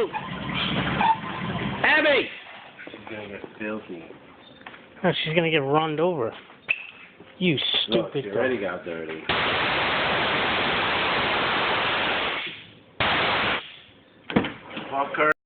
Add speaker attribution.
Speaker 1: go! Abby!
Speaker 2: She's gonna get filthy.
Speaker 1: Oh, she's gonna get runned over. You
Speaker 2: Look,
Speaker 1: stupid
Speaker 2: she
Speaker 1: dog.
Speaker 2: already got dirty. Fuck her.